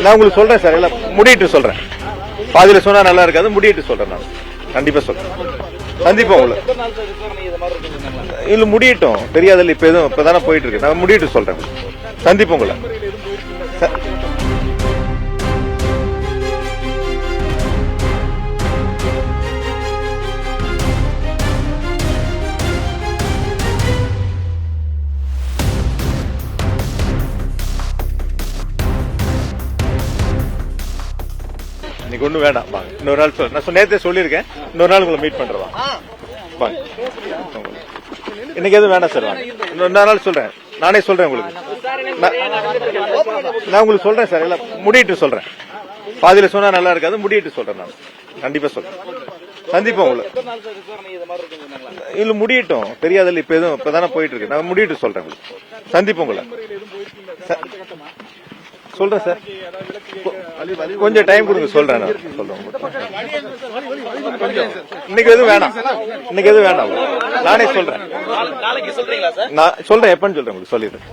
நான் உங்களுக்கு சொல்றேன் சார், எல்லாம் முடிட்டு சொல்றேன். பாதியில சொன்னா நல்லா இருக்காது, முடிட்டு சொல்றேன். நான் கண்டிப்பா சொல்றேன். சந்திப்போம் உங்களை. இல்ல முடியட்டும், தெரியாதுல்ல. இப்ப எதுவும் இப்பதானே போயிட்டு இருக்கு. நான் முடிட்டு சொல்றேன். சந்திப்போம் உங்களை. இன்னைக்கு ஒண்ணு வேண்டாம், வாங்க இன்னொரு நாள் சொல்றேன். நான் நேரத்தை சொல்லியிருக்கேன், இன்னொரு நாள் உங்களை மீட் பண்றேன். வாங்க இன்னைக்கு எதுவும் வேண்டாம் சார், வாங்க இன்னொரு நாள் சொல்றேன். நானே சொல்றேன் உங்களுக்கு. நான் உங்களுக்கு சொல்றேன் சார், எல்லாம் முடிட்டு சொல்றேன். பாதியில சொன்னா நல்லா இருக்காது, முடிட்டு சொல்றேன். நான் கண்டிப்பா சொல்றேன். சந்திப்போம் உங்களை. இல்ல முடியட்டும், தெரியாதுல்ல. இப்ப எதுவும் இப்பதானே போயிட்டு இருக்கு. நான் முடிட்டு சொல்றேன். சந்திப்போம் உங்களை. சொல்றேன் சார், கொஞ்சம் டைம் கொடுங்க. சொல்றேன். இன்னைக்கு எதுவும் வேணாம், இன்னைக்கு எதுவும் வேண்டாம். நானே சொல்றேன். நான் சொல்றேன், எப்பன்னு சொல்றேன் உங்களுக்கு சொல்லிடுறேன்.